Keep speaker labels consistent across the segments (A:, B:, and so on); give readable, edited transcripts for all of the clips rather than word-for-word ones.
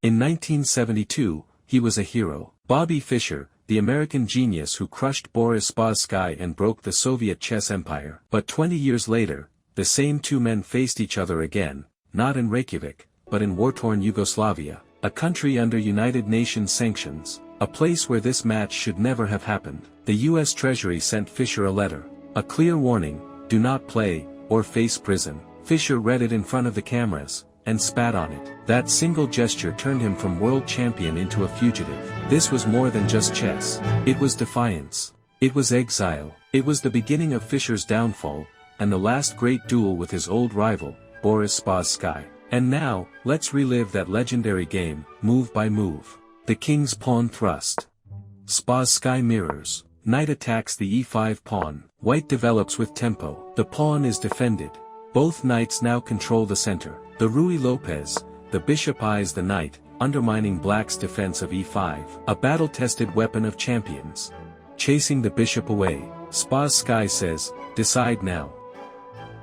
A: In 1972, he was a hero. Bobby Fischer, the American genius who crushed Boris Spassky and broke the Soviet chess empire. But 20 years later, the same two men faced each other again, not in Reykjavik, but in war-torn Yugoslavia, a country under United Nations sanctions, a place where this match should never have happened. The U.S. Treasury sent Fischer a letter, a clear warning, do not play, or face prison. Fischer read it in front of the cameras, and spat on it. That single gesture turned him from world champion into a fugitive. This was more than just chess. It was defiance. It was exile. It was the beginning of Fischer's downfall, and the last great duel with his old rival, Boris Spassky. And now, let's relive that legendary game, move by move. The king's pawn thrust. Spassky mirrors. Knight attacks the e5 pawn. White develops with tempo. The pawn is defended. Both knights now control the center. The Ruy Lopez, the bishop eyes the knight, undermining black's defense of e5. A battle-tested weapon of champions. Chasing the bishop away, Spassky says, decide now.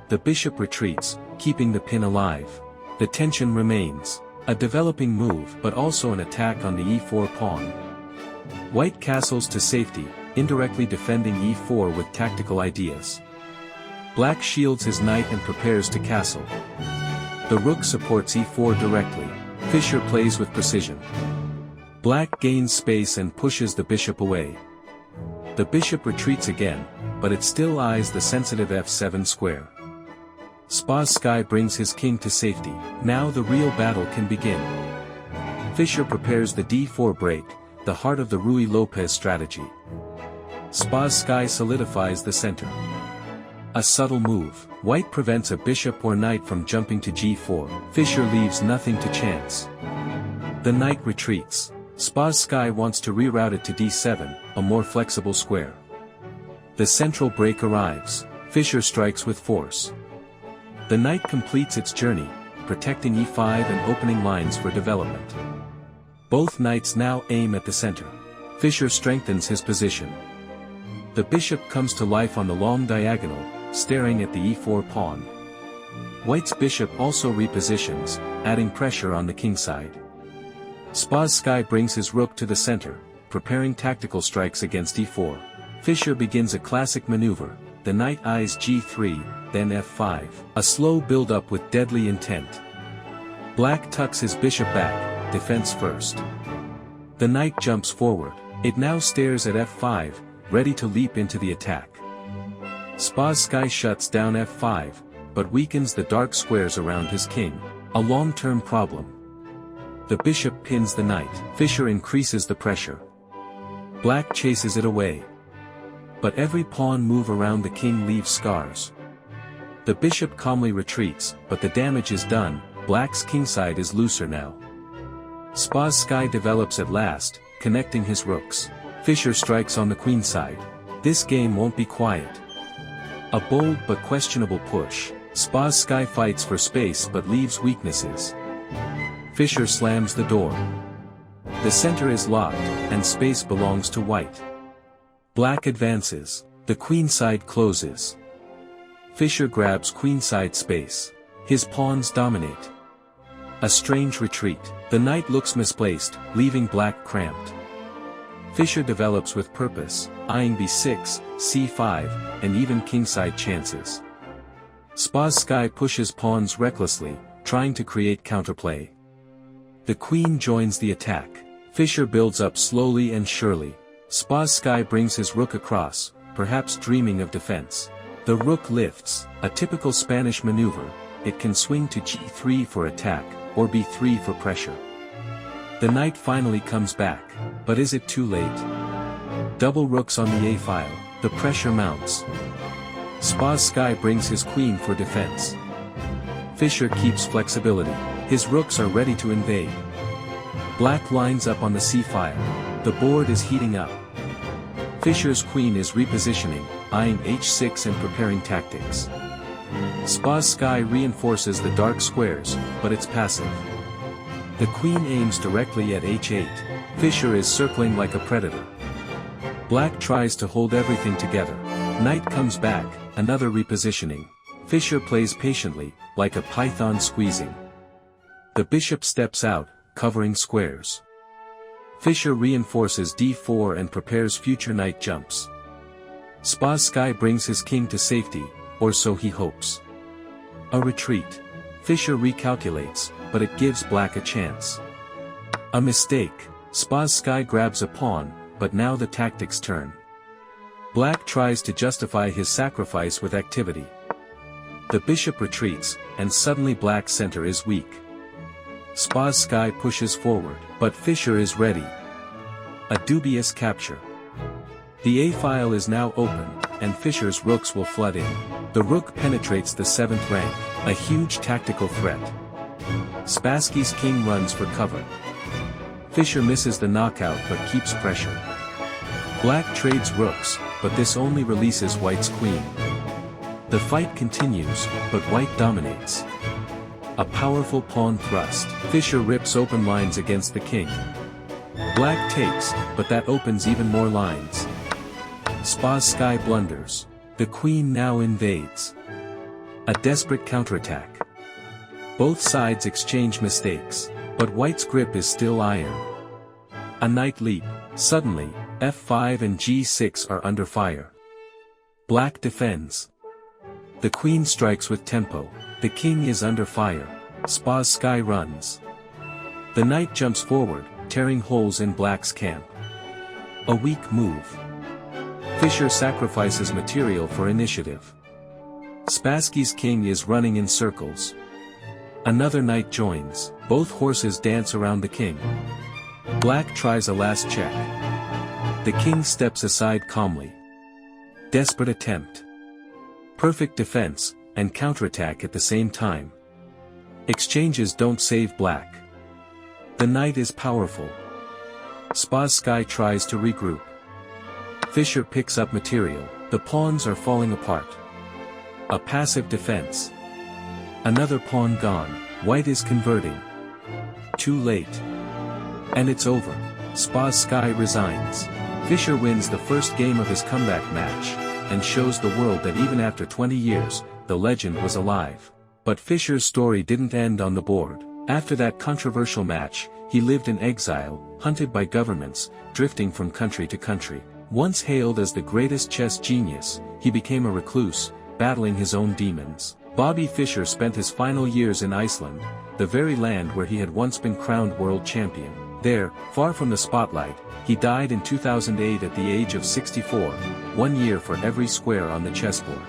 A: The bishop retreats, keeping the pin alive. The tension remains. A developing move but also an attack on the e4 pawn. White castles to safety, indirectly defending e4 with tactical ideas. Black shields his knight and prepares to castle. The rook supports e4 directly. Fischer plays with precision. Black gains space and pushes the bishop away. The bishop retreats again, but it still eyes the sensitive f7 square. Spassky brings his king to safety. Now the real battle can begin. Fischer prepares the d4 break, the heart of the Ruy Lopez strategy. Spassky solidifies the center. A subtle move. White prevents a bishop or knight from jumping to g4. Fischer leaves nothing to chance. The knight retreats. Spassky wants to reroute it to d7, a more flexible square. The central break arrives. Fischer strikes with force. The knight completes its journey, protecting e5 and opening lines for development. Both knights now aim at the center. Fischer strengthens his position. The bishop comes to life on the long diagonal, staring at the e4 pawn. White's bishop also repositions, adding pressure on the kingside. Spassky brings his rook to the center, preparing tactical strikes against e4. Fischer begins a classic maneuver, the knight eyes g3, then f5, a slow build-up with deadly intent. Black tucks his bishop back, defense first. The knight jumps forward. It now stares at f5, ready to leap into the attack. Spassky shuts down f5, but weakens the dark squares around his king, a long-term problem. The bishop pins the knight. Fischer increases the pressure. Black chases it away. But every pawn move around the king leaves scars. The bishop calmly retreats, but the damage is done. Black's kingside is looser now. Spassky develops at last, connecting his rooks. Fischer strikes on the queenside. This game won't be quiet. A bold but questionable push. Spassky fights for space but leaves weaknesses. Fischer slams the door. The center is locked, and space belongs to white. Black advances. The queenside closes. Fischer grabs queenside space. His pawns dominate. A strange retreat. The knight looks misplaced, leaving black cramped. Fischer develops with purpose, eyeing b6, c5, and even kingside chances. Spassky pushes pawns recklessly, trying to create counterplay. The queen joins the attack. Fischer builds up slowly and surely. Spassky brings his rook across, perhaps dreaming of defense. The rook lifts, a typical Spanish maneuver. It can swing to g3 for attack, or b3 for pressure. The knight finally comes back, but is it too late? Double rooks on the a-file, the pressure mounts. Spassky brings his queen for defense. Fischer keeps flexibility. His rooks are ready to invade. Black lines up on the c-file. The board is heating up. Fischer's queen is repositioning, eyeing h6 and preparing tactics. Spassky reinforces the dark squares, but it's passive. The queen aims directly at h8. Fischer is circling like a predator. Black tries to hold everything together. Knight comes back, another repositioning. Fischer plays patiently, like a python squeezing. The bishop steps out, covering squares. Fischer reinforces d4 and prepares future knight jumps. Spassky brings his king to safety, or so he hopes. A retreat. Fischer recalculates, but it gives black a chance. A mistake. Spassky grabs a pawn, but now the tactics turn. Black tries to justify his sacrifice with activity. The bishop retreats, and suddenly black's center is weak. Spassky pushes forward, but Fischer is ready. A dubious capture. The a-file is now open, and Fischer's rooks will flood in. The rook penetrates the 7th rank, a huge tactical threat. Spassky's king runs for cover. Fischer misses the knockout but keeps pressure. Black trades rooks, but this only releases white's queen. The fight continues, but white dominates. A powerful pawn thrust. Fischer rips open lines against the king. Black takes, but that opens even more lines. Spassky blunders. The queen now invades. A desperate counterattack. Both sides exchange mistakes, but white's grip is still iron. A knight leap. Suddenly, f5 and g6 are under fire. Black defends. The queen strikes with tempo. The king is under fire. Spassky runs. The knight jumps forward, tearing holes in black's camp. A weak move. Fischer sacrifices material for initiative. Spassky's king is running in circles. Another knight joins. Both horses dance around the king. Black tries a last check. The king steps aside calmly. Desperate attempt. Perfect defense, and counterattack at the same time. Exchanges don't save black. The knight is powerful. Spassky tries to regroup. Fischer picks up material. The pawns are falling apart. A passive defense. Another pawn gone. White is converting. Too late. And it's over. Spassky resigns. Fischer wins the first game of his comeback match, and shows the world that even after 20 years, the legend was alive. But Fischer's story didn't end on the board. After that controversial match, he lived in exile, hunted by governments, drifting from country to country. Once hailed as the greatest chess genius, he became a recluse, battling his own demons. Bobby Fischer spent his final years in Iceland, the very land where he had once been crowned world champion. There, far from the spotlight, he died in 2008 at the age of 64, 1 year for every square on the chessboard.